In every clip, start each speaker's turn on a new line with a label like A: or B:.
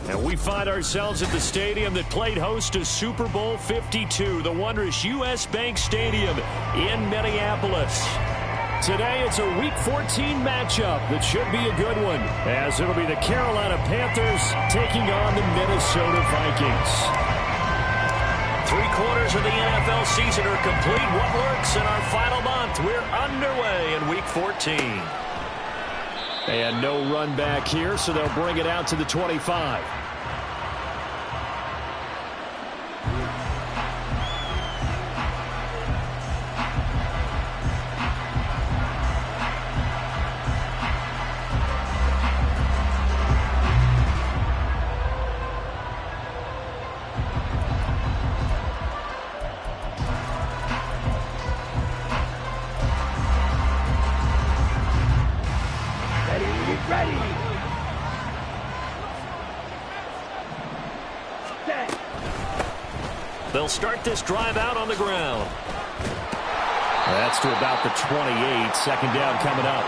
A: And we find ourselves at the stadium that played host to Super Bowl 52, the wondrous U.S. Bank Stadium in Minneapolis. Today, it's a Week 14 matchup that should be a good one, as it'll be the Carolina Panthers taking on the Minnesota Vikings. 3/4 of the NFL season are complete. What works in our final month? We're underway in Week 14. And no run back here, so they'll bring it out to the 25. They'll start this drive out on the ground. That's to about the 28. Second down coming up.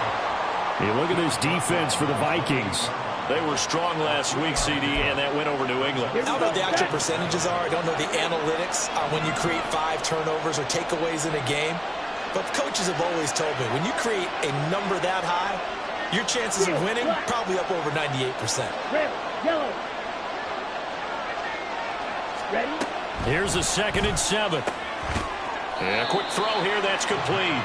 A: Hey, look at this defense for the Vikings. They were strong last week, CD, and that went over New England.
B: I don't know what the actual percentages are. I don't know the analytics on when you create 5 turnovers or takeaways in a game. But coaches have always told me, when you create a number that high, your chances of winning probably up over 98%.
C: Red, yellow. Ready?
A: Here's a 2nd and 7. And a quick throw here, that's complete.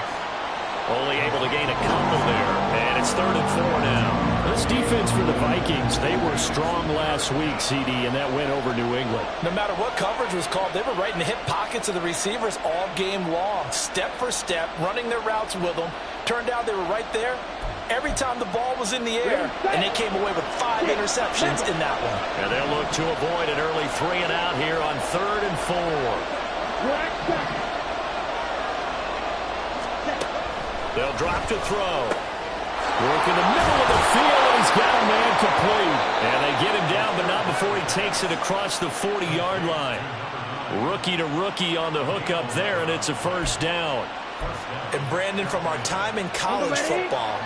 A: Only able to gain a couple there, and it's 3rd and 4 now. This defense for the Vikings, they were strong last week, CD, and that went over New England.
B: No matter what coverage was called, they were right in the hip pockets of the receivers all game long, step for step, running their routes with them. Turned out they were right there every time the ball was in the air, and they came away with 5 interceptions in that one.
A: And they'll look to avoid an early 3 and out here on 3rd and 4. They'll drop to throw. Work in the middle of the field, and he's got a man complete. And they get him down, but not before he takes it across the 40-yard line. Rookie to rookie on the hookup there, and it's a 1st down.
B: And Brandon, from our time in college football,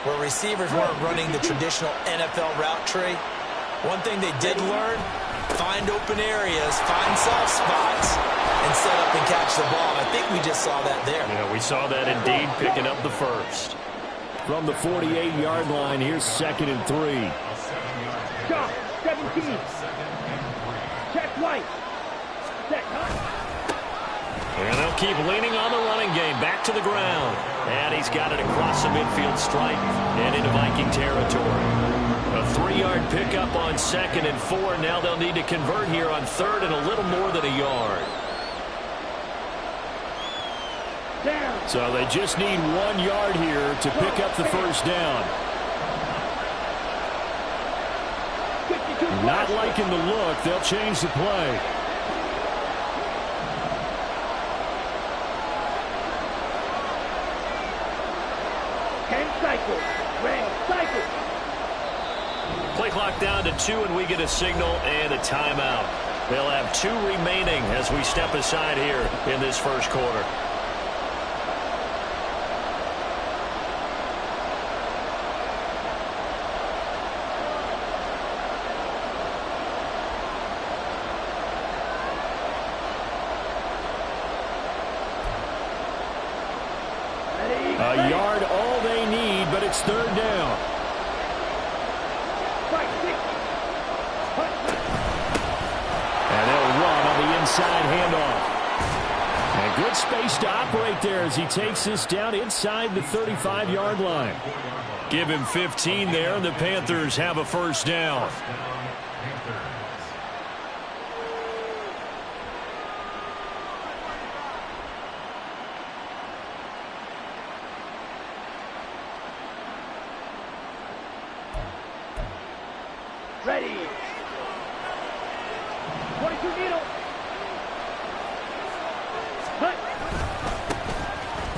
B: where receivers weren't running the traditional NFL route tree, one thing they did learn, find open areas, find soft spots, and set up and catch the ball. I think we just saw that there.
A: Yeah, we saw that indeed, picking up the 1st. From the 48-yard line, here's 2nd and 3.
C: Shot, 17. Check right. Set, huh?
A: And they'll keep leaning on the running game. Back to the ground. And he's got it across the midfield stripe and into Viking territory. A 3-yard pickup on 2nd and 4. Now they'll need to convert here on 3rd and a little more than a yard.
C: Down.
A: So they just need 1 yard here to pick up the 1st down. Not liking the look. They'll change the play. Play clock down to 2, and we get a signal and a timeout. They'll have 2 remaining as we step aside here in this 1st quarter. A yard all they need, but it's 3rd down. And they'll run on the inside handoff. And good space to operate there as he takes this down inside the 35-yard line. Give him 15 there, and the Panthers have a 1st down.
C: Ready. 22 needle. Cut.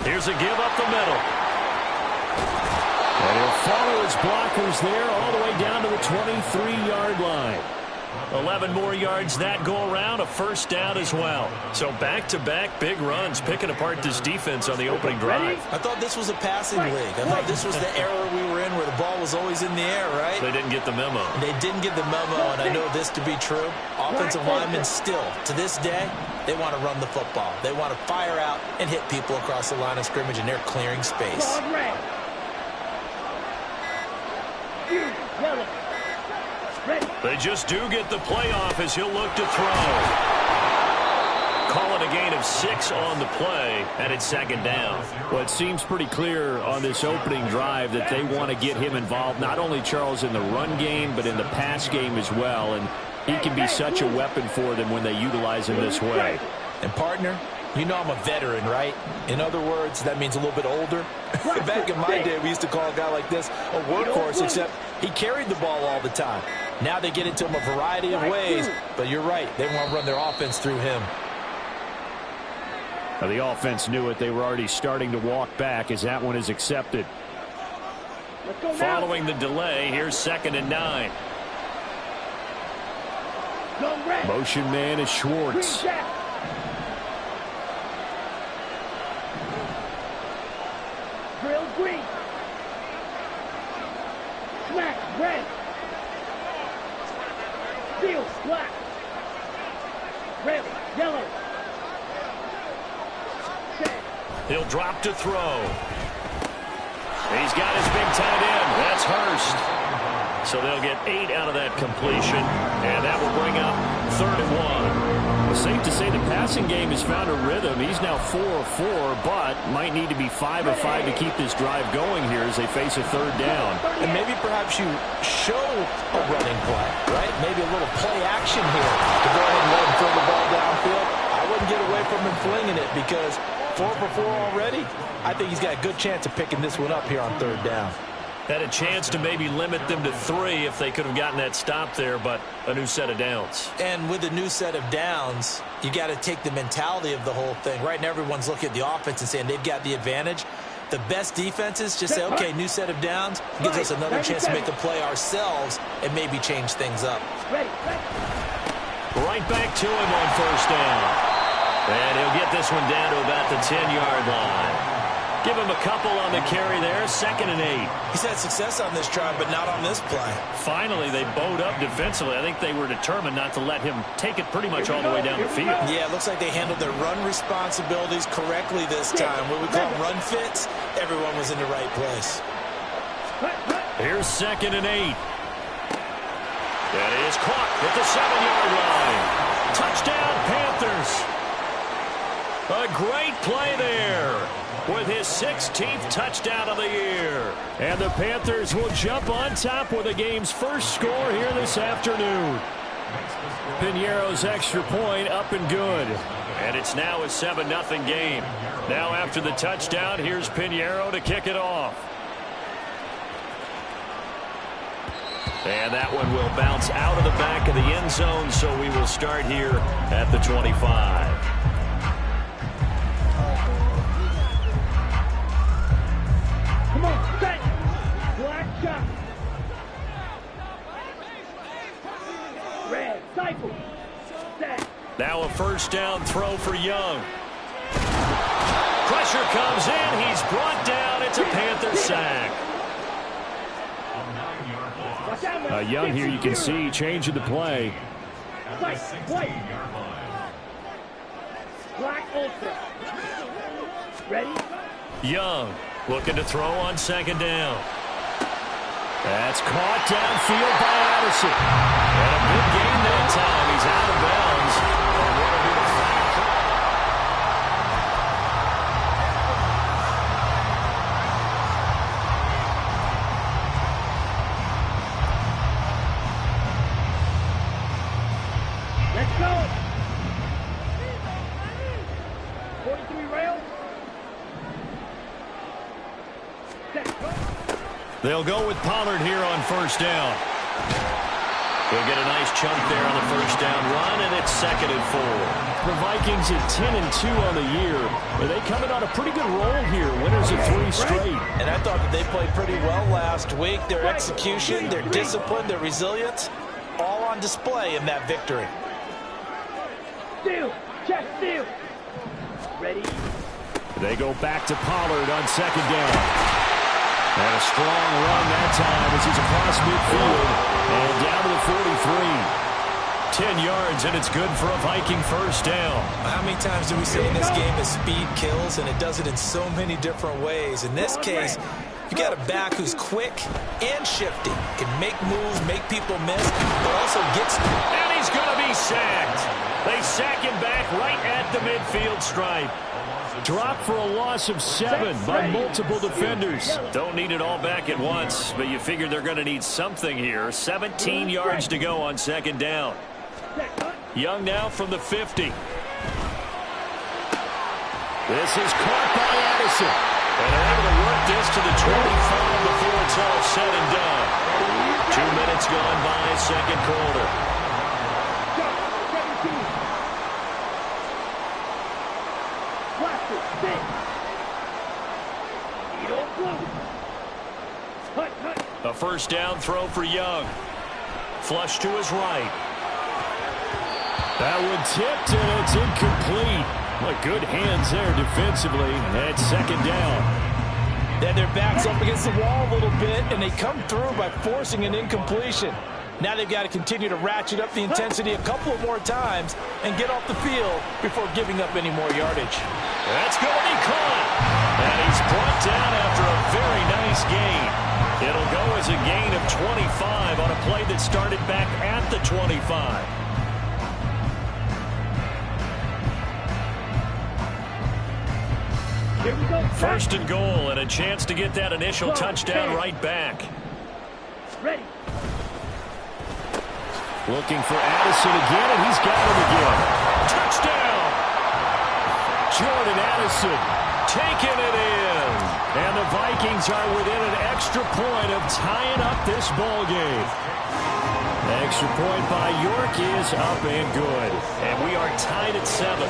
A: Here's a give up the middle. And he'll follow his blockers there all the way down to the 23-yard line. 11 more yards that go around, a first down as well. So back-to-back big runs, picking apart this defense on the opening drive.
B: I thought this was a passing league. I thought this was the era we were in where the ball was always in the air, right?
A: They didn't get the memo.
B: They didn't get the memo, and I know this to be true. Offensive linemen still, to this day, they want to run the football. They want to fire out and hit people across the line of scrimmage, and they're clearing space.
A: They just do get the playoff as he'll look to throw. Call it a gain of 6 on the play, and it's second down.
D: Well, it seems pretty clear on this opening drive that they want to get him involved, not only, Charles, in the run game, but in the pass game as well. And he can be such a weapon for them when they utilize him this way.
B: And, partner, you know I'm a veteran, right? In other words, that means a little bit older. Back in my day, we used to call a guy like this a workhorse, except he carried the ball all the time. Now they get into him a variety of ways, but you're right. They want to run their offense through him.
D: Now, the offense knew it. They were already starting to walk back as that one is accepted.
A: Following the delay, here's 2nd and 9.
D: Motion man is Schwartz.
C: Drill green. Smack red. Steel black. Red, yellow.
A: He'll drop to throw. He's got his big tight end. That's Hurst. So they'll get 8 out of that completion, and that will bring up 3rd and 1.
D: Well, safe to say the passing game has found a rhythm. He's now 4 of 4, but might need to be 5 of 5 to keep this drive going here as they face a 3rd down.
B: And maybe perhaps you show a running play, right? Maybe a little play action here to go ahead and let him throw the ball downfield. I wouldn't get away from him flinging it because 4 for 4 already. I think he's got a good chance of picking this one up here on 3rd down.
A: Had a chance to maybe limit them to 3 if they could have gotten that stop there, but a new set of downs.
B: And with a new set of downs, you got to take the mentality of the whole thing. Right now, everyone's looking at the offense and saying they've got the advantage. The best defenses just say, okay, new set of downs, gives us another chance to make a play ourselves and maybe change things up.
A: Right back to him on 1st down. And he'll get this one down to about the 10-yard line. Give him a couple on the carry there, 2nd and 8.
B: He's had success on this drive, but not on this play.
A: Finally, they bowed up defensively. I think they were determined not to let him take it pretty much all the way down the field.
B: Yeah, it looks like they handled their run responsibilities correctly this time. What we call run fits, everyone was in the right place.
A: Here's 2nd and 8. That is caught at the 7-yard line. Touchdown, Panthers. A great play there with his 16th touchdown of the year.
D: And the Panthers will jump on top with the game's first score here this afternoon. Piñeiro's extra point up and good.
A: And it's now a 7-0 game. Now after the touchdown, here's Piñeiro to kick it off. And that one will bounce out of the back of the end zone, so we will start here at the 25.
C: Come on, set. Black shot. Red, cycle. Set.
A: Now a 1st down throw for Young. Pressure comes in. He's brought down. It's a Panther sack.
D: Young here, you can see, changing the play.
C: Black ultra. Ready?
A: Young looking to throw on 2nd down. That's caught downfield by Addison. And a big gain that time. He's out of bounds. And what a
C: Let's go. 43 rails.
A: They'll go with Pollard here on 1st down. They'll get a nice chunk there on the 1st down run, and it's 2nd and 4.
D: The Vikings at 10-2 on the year. And they coming on a pretty good roll here. Winners of 3 straight.
B: And I thought that they played pretty well last week. Their execution, their discipline, their resilience, all on display in that victory.
C: Steal. Check steal. Ready.
A: They go back to Pollard on second down. And a strong run that time as he's across midfield and down to the 43. 10 yards, and it's good for a Viking first down.
B: How many times do we say in this game that speed kills, and it does it in so many different ways? In this case, you got a back who's quick and shifty, can make moves, make people miss, but also gets...
A: And he's going to be sacked. They sack him back right at the midfield stripe. Drop for a loss of 7 by multiple defenders. Don't need it all back at once, but you figure they're going to need something here. 17 yards to go on second down. Young now from the 50. This is caught by Addison. And they're able to work this to the 25 before it's all said and done. 2 minutes gone by, second quarter. A first down throw for Young. Flush to his right. That one tipped, and it's incomplete. Well, good hands there defensively. And it's second down.
B: Then their back's up against the wall a little bit, and they come through by forcing an incompletion. Now they've got to continue to ratchet up the intensity a couple of more times and get off the field before giving up any more yardage.
A: That's going to be caught. And he's brought down after a very nice gain. It'll go as a gain of 25 on a play that started back at the 25.
C: Here we go.
A: First and goal, and a chance to get that initial touchdown right back.
C: Ready.
A: Looking for Addison again, and he's got him again. Touchdown! Jordan Addison taking it in. And the Vikings are within an extra point of tying up this ball game. Extra point by York is up and good. And we are tied at 7.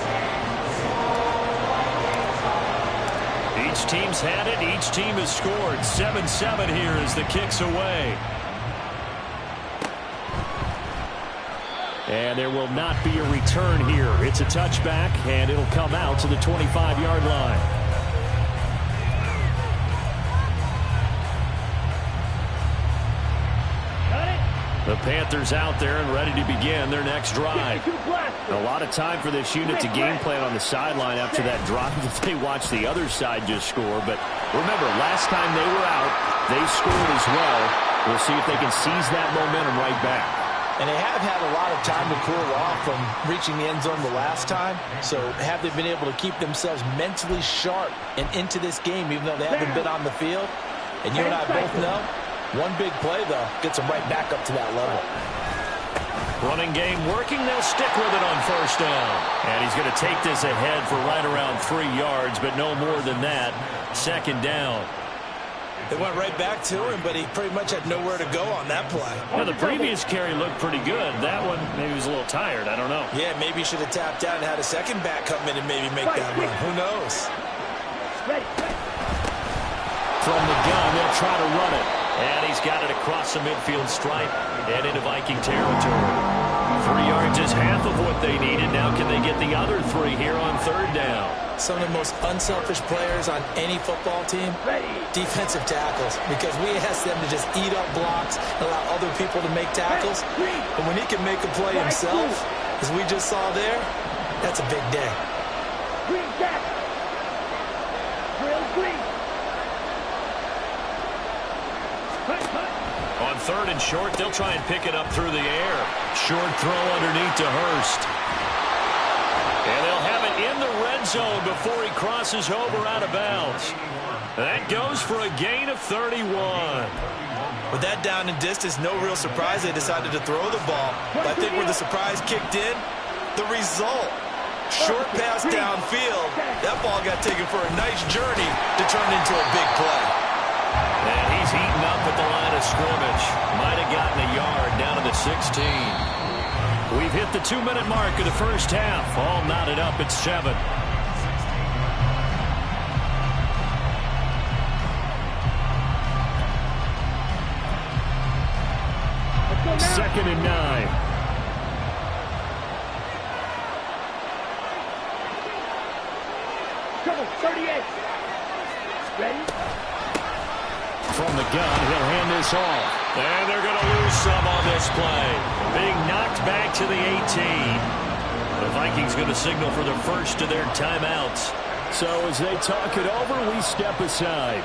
A: Each team's had it. Each team has scored. 7-7 here as the kick's away. And there will not be a return here. It's a touchback, and it'll come out to the 25-yard line. The Panthers out there and ready to begin their next drive. A lot of time for this unit to game plan on the sideline after that drive that they watched the other side just score. But remember, last time they were out, they scored as well. We'll see if they can seize that momentum right back.
B: And they have had a lot of time to cool off from reaching the end zone the last time. So have they been able to keep themselves mentally sharp and into this game, even though they haven't been on the field? And you and I both know, one big play, though, gets them right back up to that level.
A: Running game working. They'll stick with it on first down. And he's going to take this ahead for right around 3 yards, but no more than that. Second down.
B: They went right back to him, but he pretty much had nowhere to go on that play.
A: Now, the previous carry looked pretty good. That one, maybe he was a little tired. I don't know.
B: Yeah, maybe he should have tapped out and had a second back come in and maybe make that run. Who knows?
A: From the gun, they'll try to run it. And he's got it across the midfield stripe and into Viking territory. 3 yards is half of what they needed. Now can they get the other 3 here on third down?
B: Some of the most unselfish players on any football team, defensive tackles, because we ask them to just eat up blocks, allow other people to make tackles. But when he can make a play himself, as we just saw there, that's a big day.
C: Green jack. Drill green.
A: On third and short, they'll try and pick it up through the air. Short throw underneath to Hurst. And they'll have it in the red zone before he crosses over out of bounds. That goes for a gain of 31.
B: With that down and distance, no real surprise they decided to throw the ball. But I think where the surprise kicked in, the result. Short pass downfield. That ball got taken for a nice journey to turn into a big play.
A: And he's heating up at the line of scrimmage. Might have gotten a yard down to the 16. We've hit the 2-minute mark of the first half. All knotted up at 7. 2nd and 9.
C: Trouble, 38. Ready?
A: From the gun, he'll hand this off. And they're going to lose some on this play. Being knocked back to the 18. The Vikings going to signal for the first of their timeouts. So as they talk it over, we step aside.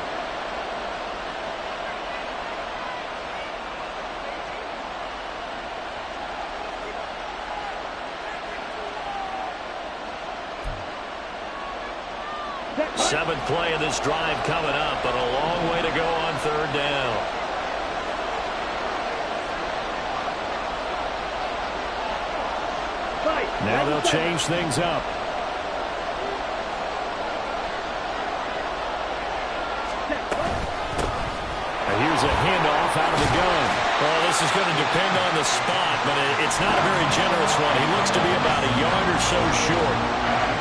A: Seventh play of this drive coming up, but a long way to go on 3rd down. Now they'll change things up. Here's a handoff out of the gun. Well, this is going to depend on the spot, but it's not a very generous one. He looks to be about a yard or so short.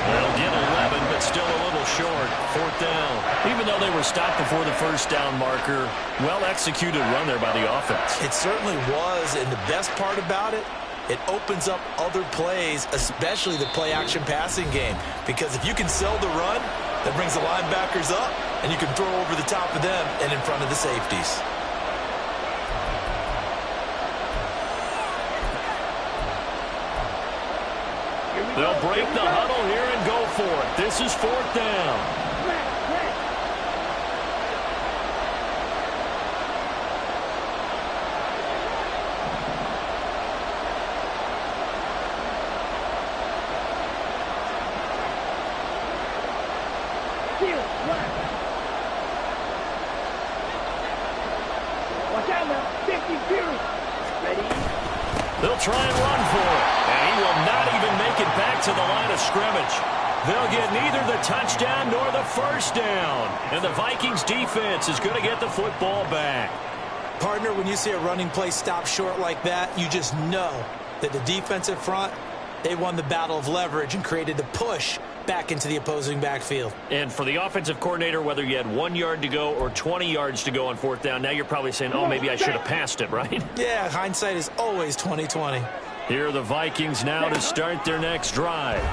A: They'll get 11, but still a little short. 4th down. Even though they were stopped before the first down marker, well-executed run there by the offense.
B: It certainly was, and the best part about it, it opens up other plays, especially the play-action passing game. Because if you can sell the run, that brings the linebackers up, and you can throw over the top of them and in front of the safeties.
A: They'll break the huddle here and go for it. This is 4th down.
C: Watch out now. 52. Ready?
A: They'll try and run for it. And he will not even make it back to the line of scrimmage. They'll get neither the touchdown nor the first down. And the Vikings defense is going to get the football back.
B: Partner, when you see a running play stop short like that, you just know that the defensive front, they won the battle of leverage and created the push back into the opposing backfield.
A: And for the offensive coordinator, whether you had 1 yard to go or 20 yards to go on 4th down, now you're probably saying, oh, maybe I should have passed it, right?
B: Yeah, hindsight is always 20/20.
A: Here are the Vikings now to start their next drive.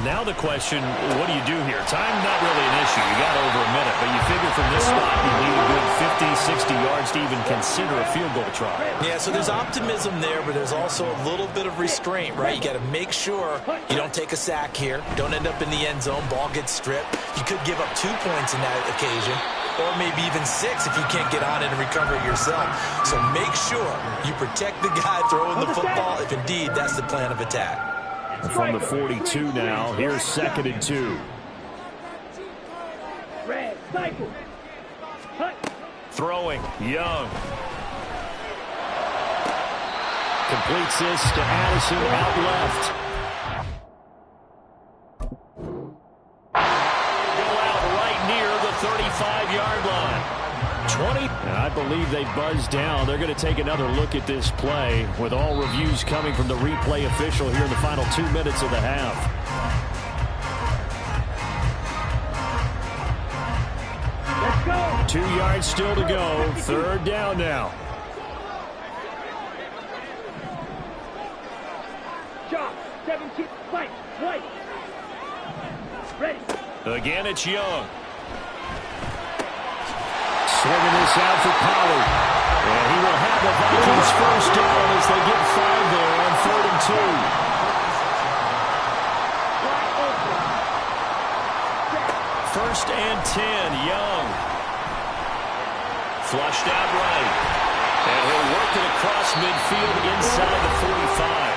A: Now the question, what do you do here? Time not really an issue. You got over a minute, but you figure from this spot you need a good 50, 60 yards to even consider a field goal try.
B: Yeah, so there's optimism there, but there's also a little bit of restraint, right? You got to make sure you don't take a sack here. Don't end up in the end zone. Ball gets stripped. You could give up 2 points in that occasion, or maybe even 6 if you can't get on it and recover it yourself. So make sure you protect the guy throwing the football if indeed that's the plan of attack.
A: From the 42 now, here's 2nd and 2.
C: Red, cycle. Hut.
A: Throwing, Young. Completes this to Addison out left. Go out right near the 35-yard line. 20. And I believe they buzzed down. They're going to take another look at this play with all reviews coming from the replay official here in the final 2 minutes of the half.
C: Let's go.
A: 2 yards still to go. 3rd down now.
C: Chop. 17. Fight. White. Ready.
A: Again, it's Young. Swinging this out for Pollard. And he will have the Vikings first down as they get 5 there on 3rd and 2. First and 10, Young. Flushed out right. And he'll work it across midfield inside the 45.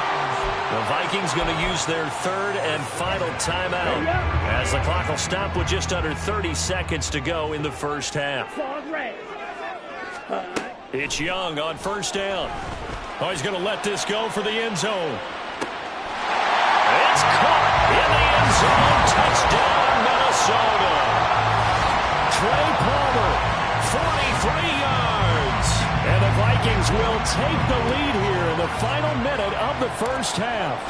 A: The Vikings going to use their 3rd and final timeout as the clock will stop with just under 30 seconds to go in the first half. It's Young on 1st down. Oh, he's going to let this go for the end zone. It's caught in the end zone. Touchdown, Minnesota. Trey Palmer, 43 yards. And the Vikings will take the lead here in the final minute of the first half.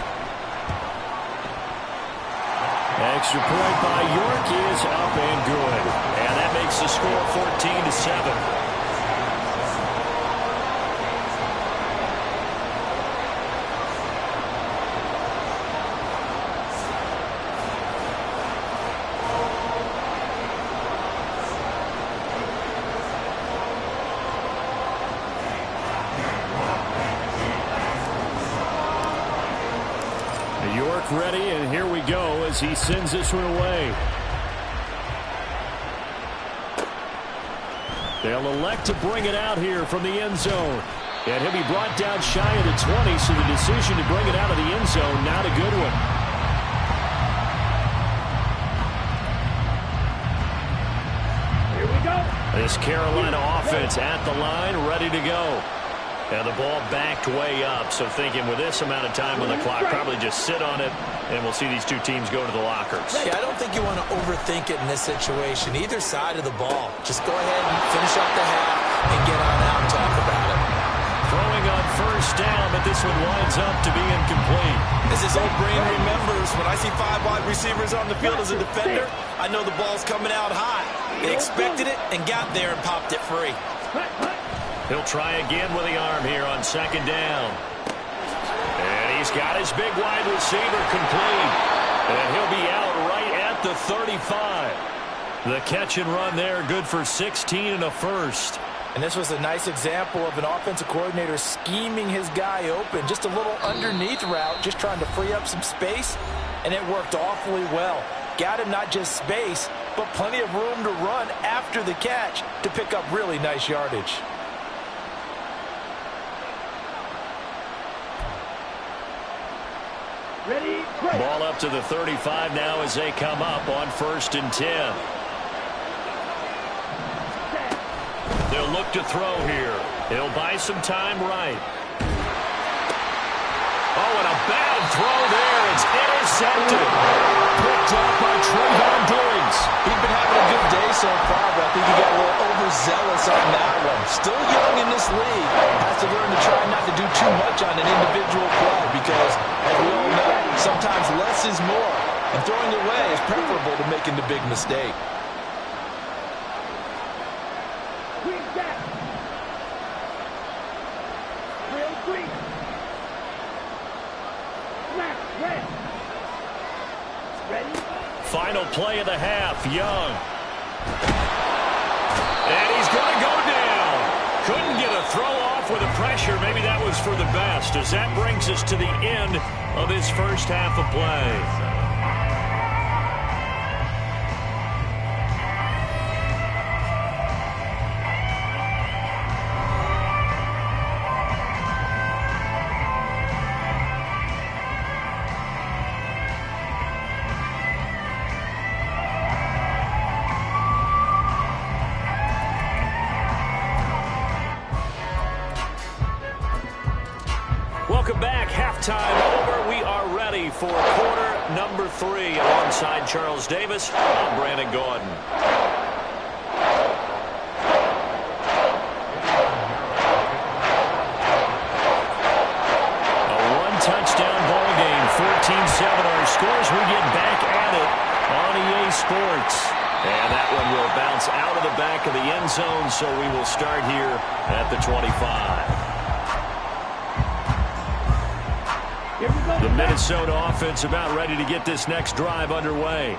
A: Extra point by York is up and good. And that makes the score 14-7. York ready, and here we go as he sends this one away. They'll elect to bring it out here from the end zone. And he'll be brought down shy of the 20, so the decision to bring it out of the end zone, not a good one.
C: Here we go.
A: This Carolina offense at the line, ready to go. And the ball backed way up, so thinking with this amount of time on the clock, probably just sit on it, and we'll see these two teams go to the lockers.
B: Yeah, I don't think you want to overthink it in this situation. Either side of the ball. Just go ahead and finish up the half and get on out and talk about it.
A: Throwing on first down, but this one winds up to be incomplete.
B: As his old brain remembers, when I see 5 wide receivers on the field as a defender, I know the ball's coming out high. They expected it and got there and popped it free.
A: He'll try again with the arm here on second down. And he's got his big wide receiver complete. And he'll be out right at the 35. The catch and run there, good for 16 and a first.
B: And this was a nice example of an offensive coordinator scheming his guy open. Just a little underneath route, just trying to free up some space. And it worked awfully well. Got him not just space, but plenty of room to run after the catch to pick up really nice yardage.
C: Ready, break.
A: Ball up to the 35 now as they come up on 1st and 10. They'll look to throw here. He'll buy some time right. Oh, and a bad throw there. It's intercepted. Picked up by Trayvon Diggs.
B: He's been having a good day so far, but I think he got a little overzealous on that one. Still young in this league. Has to learn to try not to do too much on an individual play because, as we all know, sometimes less is more. And throwing away is preferable to making the big mistake.
C: Green back. Real green. Left, red. Ready?
A: Final play of the half, Young. And he's going to go down. Couldn't get a throw off with the pressure. Maybe that was for the best, as that brings us to the end of this first half of play. Welcome back. Halftime over. We are ready for quarter number 3. Alongside Charles Davis, I'm Brandon Gordon. A one-touchdown ball game, 14-7 our scores. We get back at it on EA Sports. And that one will bounce out of the back of the end zone, so we will start here at the 25. The Minnesota offense about ready to get this next drive underway.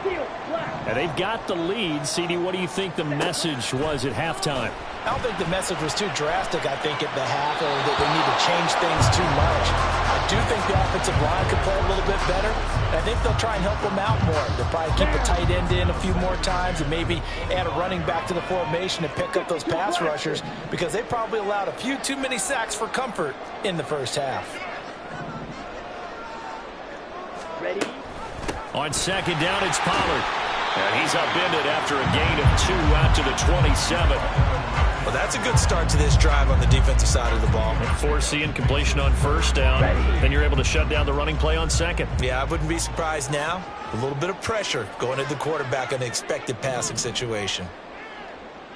A: And they've got the lead. CD, what do you think the message was at halftime?
B: I don't think the message was too drastic, I think, at the half, or that they need to change things too much. I do think the offensive line could play a little bit better. And I think they'll try and help them out more. They'll probably keep a tight end in a few more times and maybe add a running back to the formation and pick up those pass rushers because they probably allowed a few too many sacks for comfort in the first half.
C: Ready?
A: On second down, it's Pollard. And he's upended after a gain of 2 out to the 27.
B: Well, that's a good start to this drive on the defensive side of the ball.
A: Forcing completion on first down. Then you're able to shut down the running play on second.
B: Yeah, I wouldn't be surprised now. A little bit of pressure going at the quarterback in an expected passing situation.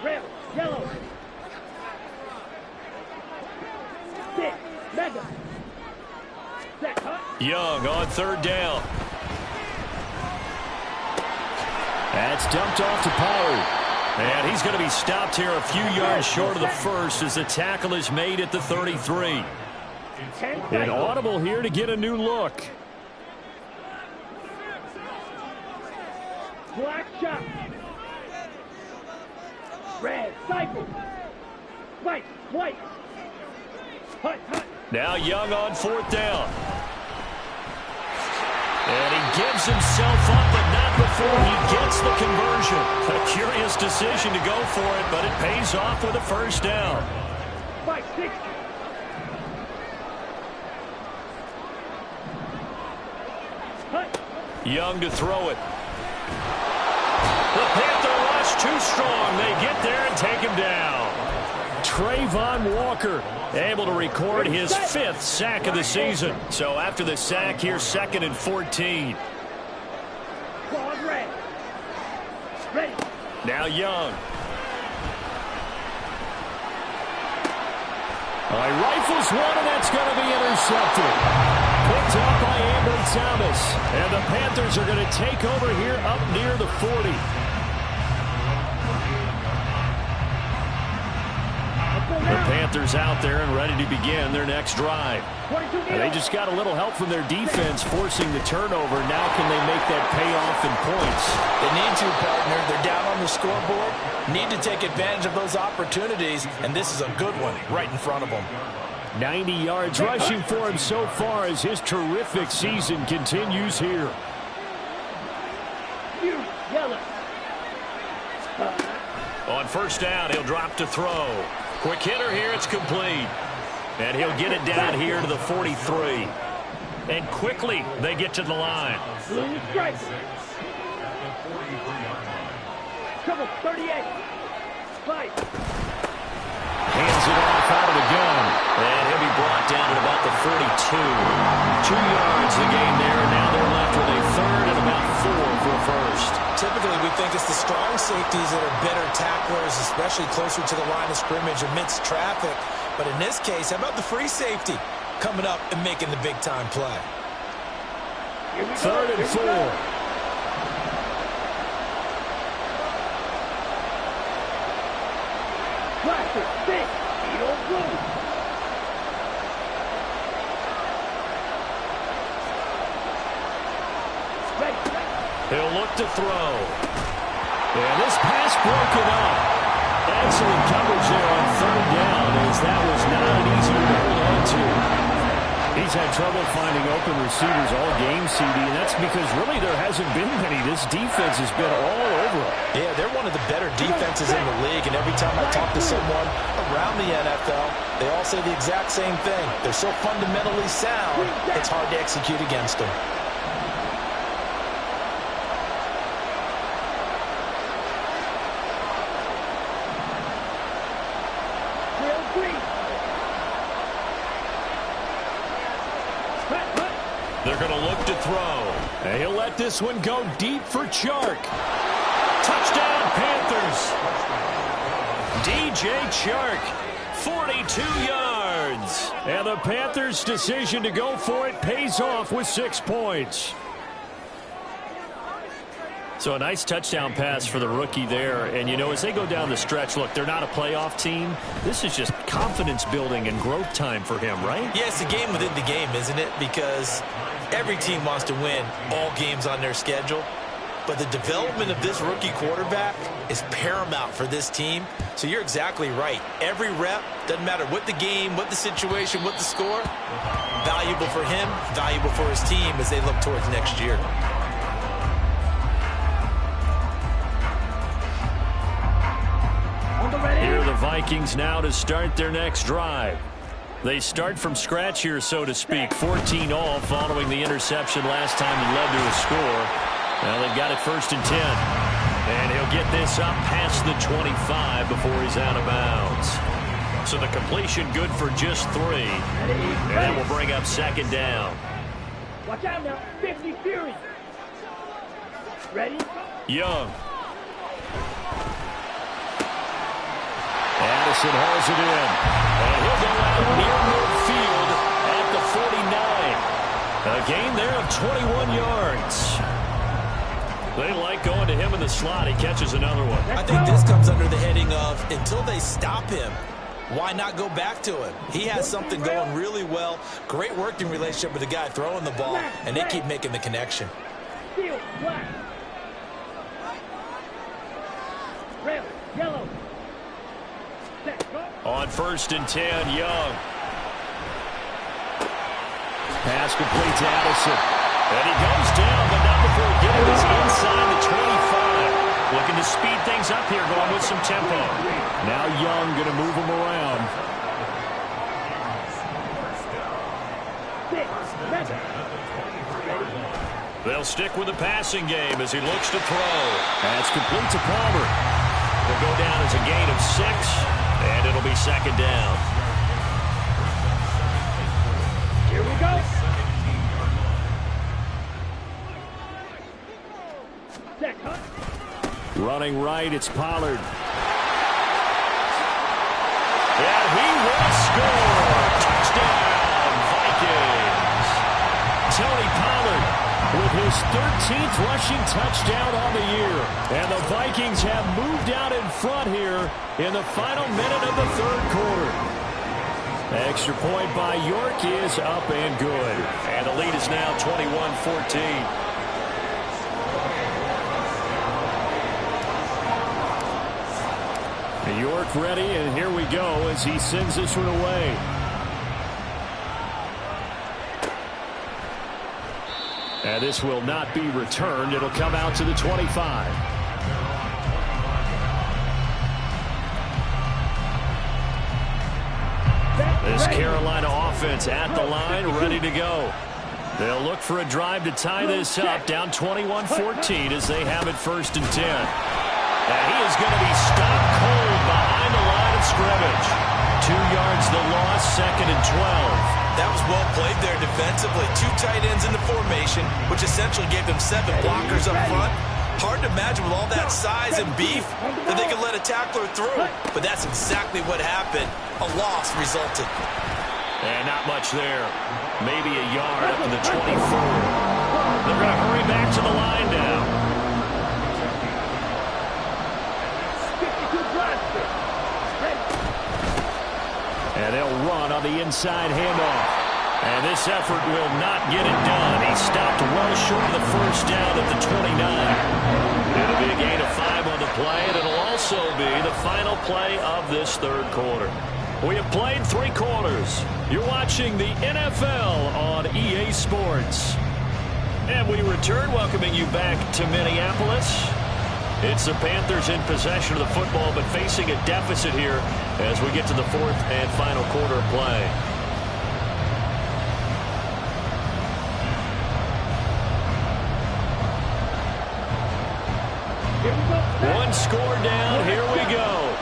C: Red, yellow. Six, mega. Set, huh?
A: Young on third down. That's dumped off to Pollard. And he's going to be stopped here a few yards short of the first as the tackle is made at the 33. An audible here to get a new look.
C: Black shot. Red, cycle. White, white. Hut, hut.
A: Now Young on fourth down. And he gives himself up, but not before he gets the conversion. A curious decision to go for it, but it pays off with a first down.
C: 5-6.
A: Young to throw it. The Panther rush too strong. They get there and take him down. Trayvon Walker able to record his 5th sack of the season. So after the sack, here's 2nd and 14.
C: Ready.
A: Now Young. Rifles one, and that's going to be intercepted. Picked up by Ambry Thomas. And the Panthers are going to take over here up near the 40. The Panthers out there and ready to begin their next drive. They just got a little help from their defense forcing the turnover. Now can they make that pay off in points?
B: They need to, partner. They're down on the scoreboard. Need to take advantage of those opportunities, and this is a good one right in front of them.
A: 90 yards rushing for him so far as his terrific season continues here.
C: Yellow.
A: On first down, he'll drop to throw. Quick hitter here, it's complete. And he'll get it down here to the 43. And quickly, they get to the line.
C: Trouble, 38. 5.
A: Hands it off out of the gun. And he'll be brought down at about the 42. 2 yards the gain there, and now they're left with a 3rd and about 4 for a first.
B: Typically, we think it's the strong safeties that are better tacklers, especially closer to the line of scrimmage amidst traffic. But in this case, how about the free safety coming up and making the big-time play?
A: 3rd and 4.
C: Classic, 6. Eagle blue.
A: He'll look to throw. And this pass broken up. Excellent coverage there on 3rd down, as that was not an easy one to hold on to. He's had trouble finding open receivers all game, CD, and that's because really there hasn't been many. This defense has been all over him.
B: Yeah, they're one of the better defenses in the league, and every time I talk to someone around the NFL, they all say the exact same thing. They're so fundamentally sound, it's hard to execute against them.
A: They're going to look to throw. And he'll let this one go deep for Chark. Touchdown, Panthers. DJ Chark, 42 yards. And the Panthers' decision to go for it pays off with 6 points. So a nice touchdown pass for the rookie there. And, you know, as they go down the stretch, look, they're not a playoff team. This is just confidence building and growth time for him, right?
B: Yeah, it's a game within the game, isn't it? Because every team wants to win all games on their schedule. But the development of this rookie quarterback is paramount for this team. So you're exactly right. Every rep, doesn't matter what the game, what the situation, what the score, valuable for him, valuable for his team as they look towards next year.
A: Here are the Vikings now to start their next drive. They start from scratch here, so to speak. 14 all following the interception last time he led to a score. Now they've got it 1st and 10. And he'll get this up past the 25 before he's out of bounds. So the completion good for just 3. And that will bring up 2nd down.
C: Watch out now. 50 Fury. Ready?
A: Young. Addison hauls it in. And he'll go out near midfield at the 49. A gain there of 21 yards. They like going to him in the slot. He catches another one.
B: I think this comes under the heading of, until they stop him, why not go back to him? He has something going really well. Great working relationship with the guy throwing the ball, and they keep making the connection.
C: Steel, black. Red, yellow.
A: On 1st and 10, Young. Pass complete to Addison. And he goes down, but not before getting this inside the 25. Looking to speed things up here, going with some tempo.
D: Now Young going to move him around.
A: They'll stick with the passing game as he looks to throw.
D: That's complete to Palmer.
A: Will go down as a gain of 6, and it'll be second down.
C: Here we go.
D: Running right, it's Pollard.
A: And he will score. Touchdown, Vikings. Tony Pollard with his 13th rushing touchdown on the year. And the Vikings have moved out in front here in the final minute of the third quarter. Extra point by York is up and good. And the lead is now 21-14.
D: York ready, and here we go as he sends this one away. And this will not be returned. It'll come out to the 25.
A: This Carolina offense at the line, ready to go. They'll look for a drive to tie this up, down 21-14 as they have it 1st and 10. And he is going to be stopped cold behind the line of scrimmage. 2 yards the loss, 2nd and 12.
B: That was well played there defensively. 2 tight ends in the formation, which essentially gave them 7 blockers up front. Hard to imagine with all that size and beef that they could let a tackler through. But that's exactly what happened. A loss resulted.
A: And not much there. Maybe a yard up to the 24. They're going to hurry back to the line now.
D: And they'll run on the inside handoff.
A: And this effort will not get it done. He stopped well short of the first down at the 29. It'll be a gain of 5 on the play, and it'll also be the final play of this third quarter. We have played 3 quarters. You're watching the NFL on EA Sports. And we return, welcoming you back to Minneapolis. It's the Panthers in possession of the football, but facing a deficit here as we get to the 4th and final quarter of play. One score down. Here we go.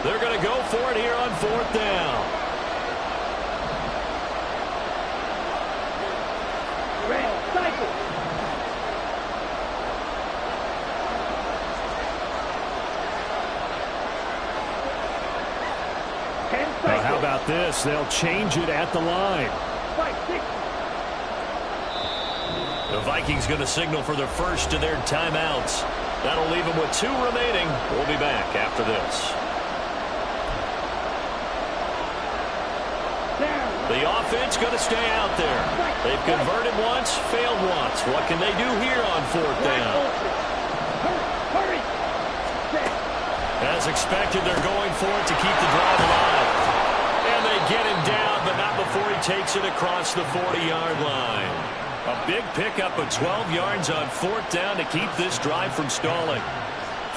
A: They're going to go for it here on 4th down.
D: Now, how about this? They'll change it at the line.
A: The Vikings going to signal for their first of their timeouts. That'll leave them with 2 remaining. We'll be back after this. The offense going to stay out there. They've converted once, failed once. What can they do here on 4th down? As expected, they're going for it to keep the drive alive. And they get him down, but not before he takes it across the 40-yard line. A big pickup of 12 yards on 4th down to keep this drive from stalling.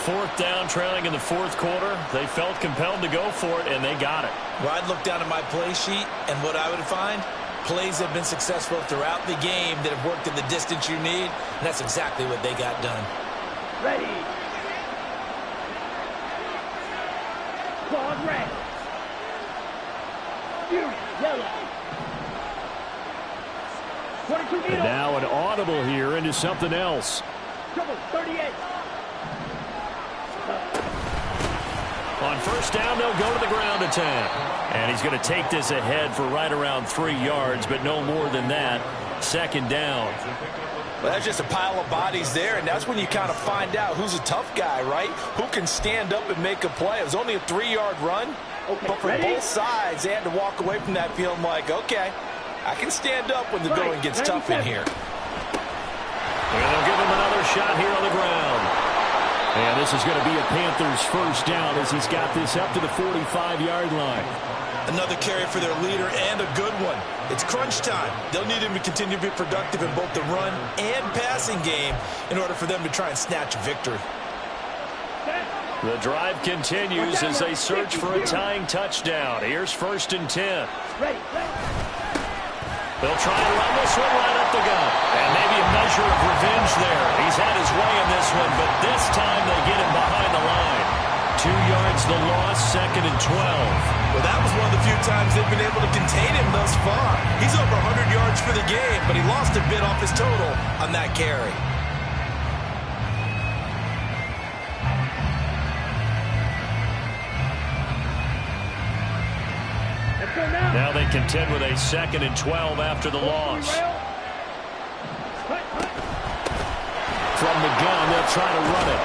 A: 4th down, trailing in the 4th quarter. They felt compelled to go for it, and they got it.
B: Well, I'd look down at my play sheet, and what I would find, plays have been successful throughout the game that have worked in the distance you need, and that's exactly what they got done.
C: Ready. Claude red. Fury yellow. 22
D: And now an audible here into something else.
C: Trouble 38.
A: On 1st down, they'll go to the ground attack. And he's going to take this ahead for right around 3 yards, but no more than that. 2nd down.
B: Well, that's just a pile of bodies there, and that's when you kind of find out who's a tough guy, right? Who can stand up and make a play. It was only a 3-yard run, but for both sides, they had to walk away from that feeling like, okay, I can stand up when the going gets tough in here.
A: And they'll give him another shot here on the ground. And this is going to be a Panthers first down as he's got this up to the 45-yard line.
B: Another carry for their leader and a good one. It's crunch time. They'll need him to continue to be productive in both the run and passing game in order for them to try and snatch a victory.
A: The drive continues as they search for a tying touchdown. Here's 1st and 10.
C: Ready.
A: They'll try and run this one right up the gut. And maybe a measure of revenge there. He's had his way in this one, but this time they get him behind the line. 2 yards the loss, 2nd and 12.
B: Well, that was one of the few times they've been able to contain him thus far. He's over 100 yards for the game, but he lost a bit off his total on that carry.
A: Now they contend with a 2nd and 12 after the loss. From the gun, they'll try to run it.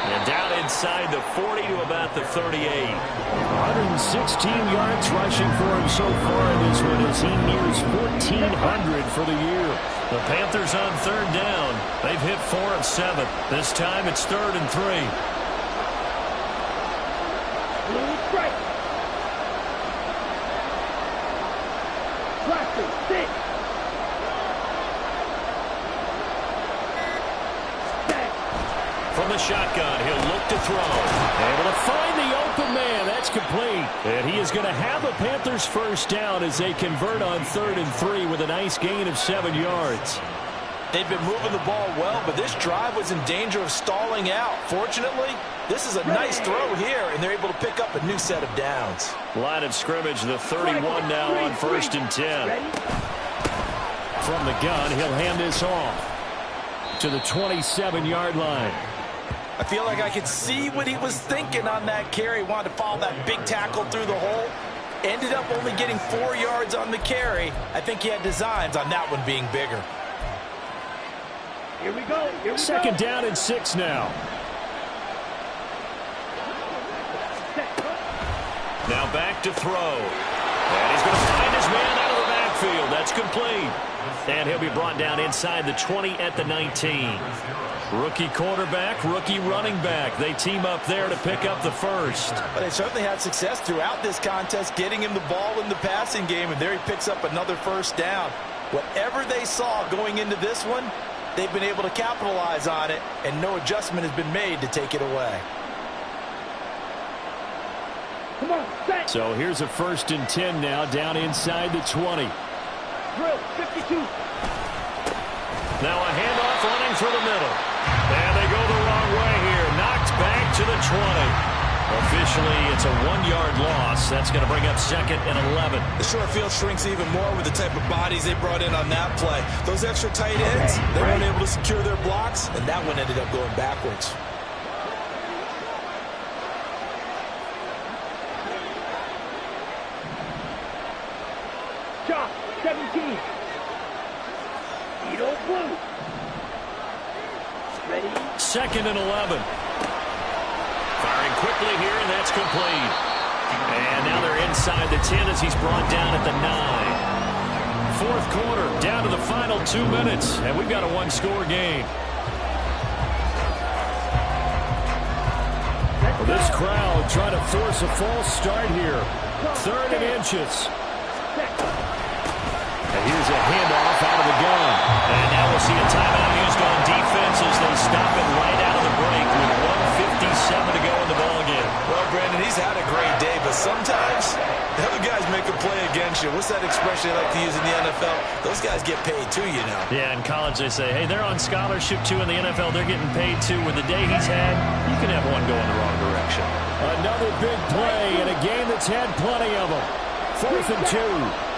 A: And down inside the 40 to about the 38. 116 yards rushing for him so far in this one as he nears 1,400 for the year. The Panthers on 3rd down. They've hit 4 of 7. This time it's 3rd and 3. From the shotgun, he'll look to throw. Able to find the open man. That's complete. And he is going to have a Panthers first down as they convert on 3rd and 3 with a nice gain of 7 yards.
B: They've been moving the ball well, but this drive was in danger of stalling out. Fortunately, this is a nice throw here, and they're able to pick up a new set of downs.
A: Line of scrimmage, the 31 now on 1st and 10. From the gun, he'll hand this off to the 27-yard line.
B: I feel like I could see what he was thinking on that carry. Wanted to follow that big tackle through the hole. Ended up only getting 4 yards on the carry. I think he had designs on that one being bigger.
C: Here we go.
A: 2nd down and 6 now. Now back to throw. And he's going to find his man out of the backfield. That's complete. And he'll be brought down inside the 20 at the 19. Rookie quarterback, rookie running back. They team up there to pick up the first.
B: But they certainly had success throughout this contest, getting him the ball in the passing game, and there he picks up another first down. Whatever they saw going into this one, they've been able to capitalize on it, and no adjustment has been made to take it away.
C: Come on, set.
A: So here's a 1st and 10 now, down inside the 20.
C: Drill, 52.
A: Now a handoff running through the middle. And they go the wrong way here. Knocked back to the 20. Officially, it's a 1-yard loss. That's going to bring up 2nd and 11.
B: The short field shrinks even more with the type of bodies they brought in on that play. Those extra tight ends, they weren't able to secure their blocks, and that one ended up going backwards.
C: Chop, 17. Edo blue. Ready.
A: 2nd and 11. Firing quickly here, and that's complete. And now they're inside the 10 as he's brought down at the 9. 4th quarter, down to the final 2 minutes, and we've got a 1-score game. This crowd trying to force a false start here. 3rd and inches. And here's a handoff out of the gun. And now we'll see a timeout used on defense as they stop it right out of the break with 1:57 to go in the ballgame.
B: Well, Brandon, he's had a great day, but sometimes the other guys make a play against you. What's that expression they like to use in the NFL? Those guys get paid too, you know.
A: Yeah, in college they say, hey, they're on scholarship too. In the NFL, they're getting paid too. With the day he's had, you can have one go in the wrong direction. Another big play in a game that's had plenty of them. 4th and 2.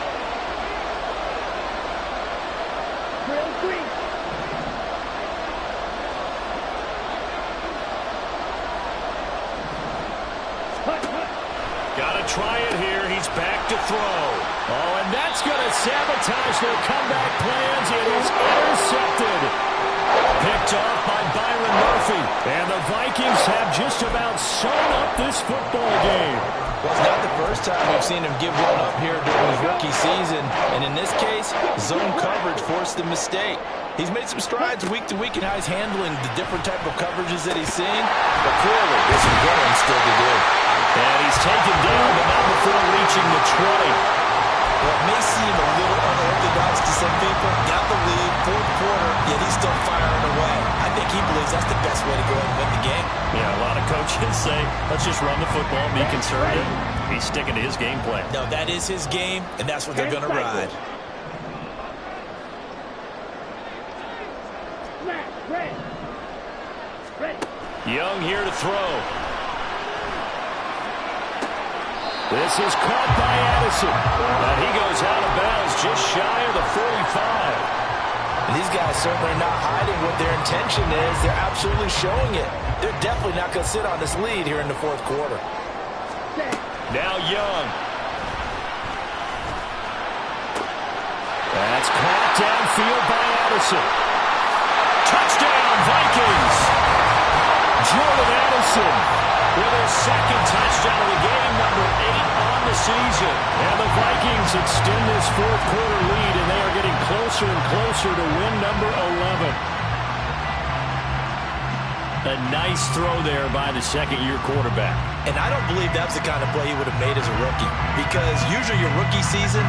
A: Got to try it here. He's back to throw. Oh, and that's going to sabotage their comeback plans. It is intercepted. Picked off by Byron Murphy. And the Vikings have just about sewn up this football game.
B: Well, it's not the first time we've seen him give one up here during his rookie season. And in this case, zone coverage forced the mistake. He's made some strides week to week in how he's handling the different type of coverages that he's seeing, but clearly there's some growing still to do.
A: And he's taken down, but not before reaching the 20.
B: Well, it may seem a little unorthodox to some people. Got the lead, fourth quarter, yet he's still firing away. I think he believes that's the best way to go ahead and win the game.
A: Yeah, a lot of coaches say, let's just run the football, be conservative. He's sticking to his game plan.
B: No, that is his game, and that's what they're going to ride.
A: Young here to throw. This is caught by Addison. And he goes out of bounds just shy of the 45.
B: And these guys certainly are not hiding what their intention is. They're absolutely showing it. They're definitely not going to sit on this lead here in the fourth quarter.
A: Now Young. That's caught downfield by Addison. Touchdown, Vikings! Jordan Addison with his second touchdown of the game, number 8 on the season. And the Vikings extend this fourth quarter lead, and they are getting closer and closer to win number 11. A nice throw there by the second-year quarterback.
B: And I don't believe that's the kind of play he would have made as a rookie, because usually your rookie season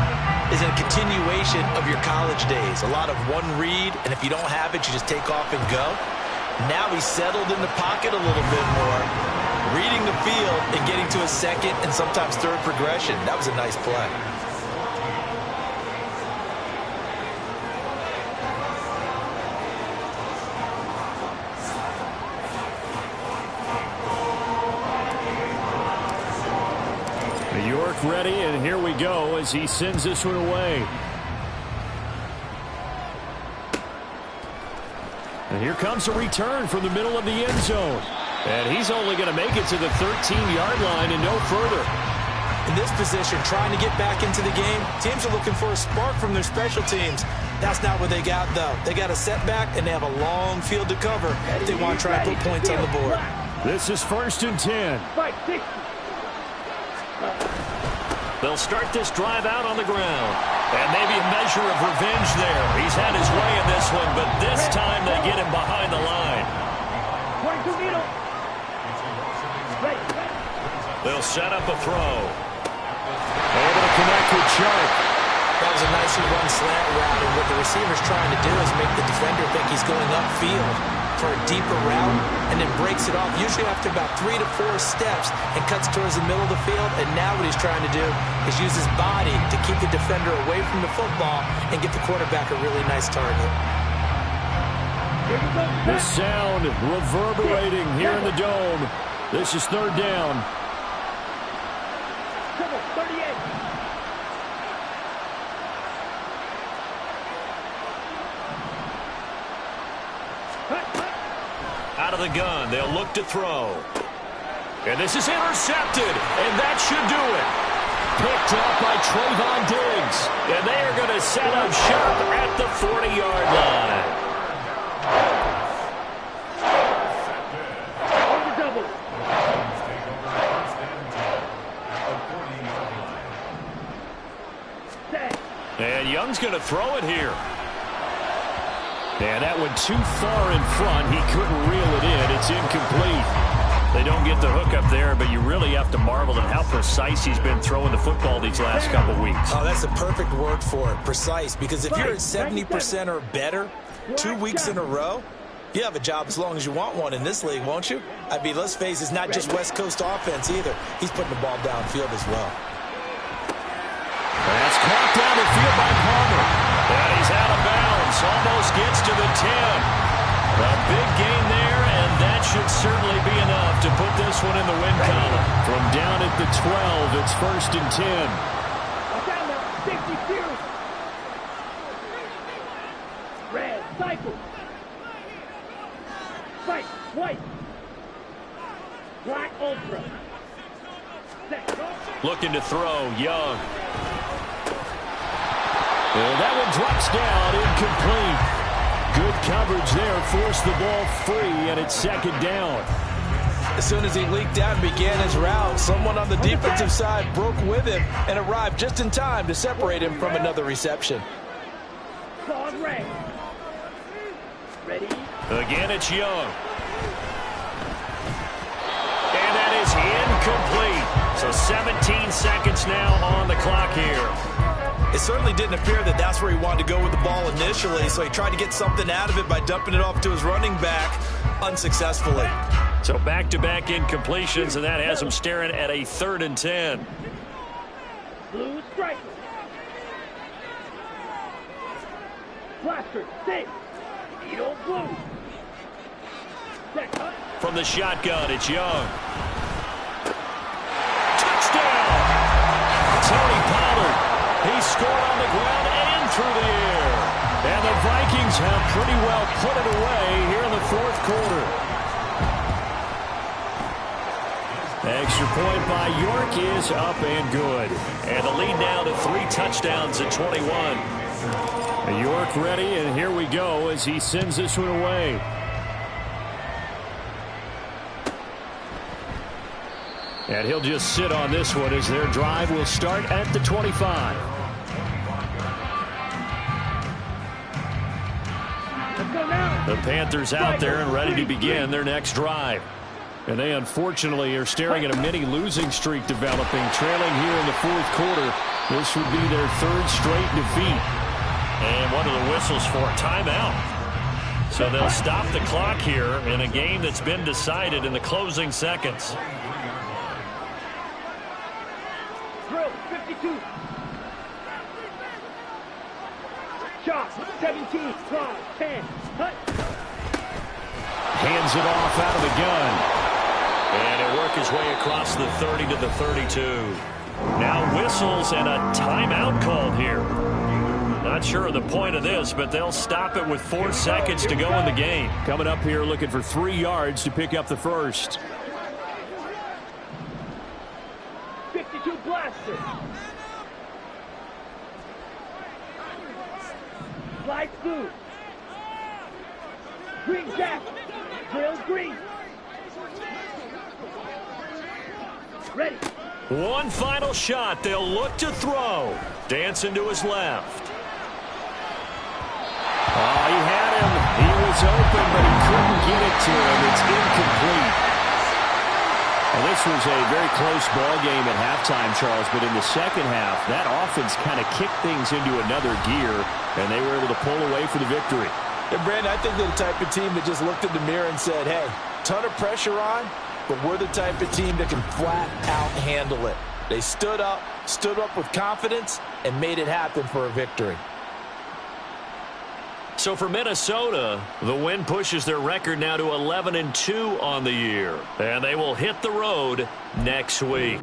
B: is a continuation of your college days. A lot of one read, and if you don't have it, you just take off and go. Now he's settled in the pocket a little bit more, reading the field and getting to a second and sometimes third progression. That was a nice play.
A: New York ready, and here we go as he sends this one away. And here comes a return from the middle of the end zone. And he's only going to make it to the 13-yard line and no further.
B: In this position, trying to get back into the game, teams are looking for a spark from their special teams. That's not what they got, though. They got a setback, and they have a long field to cover if they want to try and put points on the board.
A: This is 1st and 10. They'll start this drive out on the ground. And maybe a measure of revenge there. He's had his way in this one, but this time they get him behind the line. They'll set up a throw. Able to connect with Chark.
B: That was a nicely run slant route, and what the receiver's trying to do is make the defender think he's going upfield for a deeper route, and then breaks it off, usually after about 3 to 4 steps, and cuts towards the middle of the field. And now what he's trying to do is use his body to keep the defender away from the football and get the quarterback a really nice target.
A: The sound reverberating here in the dome. This is 3rd down.
C: 38.
A: Out of the gun, they'll look to throw. And this is intercepted, and that should do it. Picked up by Trayvon Diggs. And they are going to set up shop at the 40-yard line. And Young's going to throw it here. And that went too far in front. He couldn't reel it in. It's incomplete. They don't get the hook up there, but you really have to marvel at how precise he's been throwing the football these last couple weeks.
B: Oh, that's the perfect word for it, precise. Because if you're at 70% or better 2 weeks in a row, you have a job as long as you want one in this league, won't you? I mean, let's face it, it's not just West Coast offense either. He's putting the ball downfield as well.
A: That's caught down the field by Palmer. And he's out of bounds. Almost gets to the 10. A big gain there, and that should certainly be enough to put this one in the win column. From down at the 12, it's 1st and 10.
C: 62. Red, cycle. Fight, white. Black, ultra.
A: Looking to throw, Young. Well, that one drops down, incomplete. Good coverage there, forced the ball free, and it's 2nd down.
B: As soon as he leaked out and began his route, someone on the defensive side broke with him and arrived just in time to separate him from another reception.
C: Ready?
A: Again, it's Young. And that is incomplete. So 17 seconds now on the clock here.
B: It certainly didn't appear that that's where he wanted to go with the ball initially, so he tried to get something out of it by dumping it off to his running back unsuccessfully.
A: So back-to-back incompletions, and that has him staring at a 3rd and 10.
C: Blue striker. Blaster, safe. Needle blue. Set up.
A: From the shotgun, it's Young. Touchdown! Tony Pollard. He scored on the ground and through the air. And the Vikings have pretty well put it away here in the 4th quarter. Extra point by York is up and good. And the lead now to 3 touchdowns at 21. York ready, and here we go as he sends this one away. And he'll just sit on this one as their drive will start at the 25.
C: Let's go now.
A: The Panthers out there and ready to begin their next drive. And they unfortunately are staring at a mini losing streak developing, trailing here in the 4th quarter. This would be their 3rd straight defeat. And one of the whistles for a timeout. So they'll stop the clock here in a game that's been decided in the closing seconds.
C: Drill, 52. Shot, 17. Drive, 10. Hut.
A: Hands it off out of the gun. And it worked his way across the 30 to the 32. Now whistles and a timeout called here. Not sure of the point of this, but they'll stop it with 4 seconds to go in the game. Coming up here looking for 3 yards to pick up the first.
C: 52 blaster. Slide blue. Green jack. Drill green. Ready.
A: One final shot. They'll look to throw. Dancing to his left. Oh, he had him. He was open, but he couldn't get it to him. It's incomplete. Well, this was a very close ball game at halftime, Charles, but in the second half, that offense kind of kicked things into another gear, and they were able to pull away for the victory.
B: And Brandon, I think they're the type of team that just looked in the mirror and said, hey, ton of pressure on, but we're the type of team that can flat out handle it. They stood up with confidence, and made it happen for a victory.
A: So for Minnesota, the win pushes their record now to 11-2 on the year. And they will hit the road next week.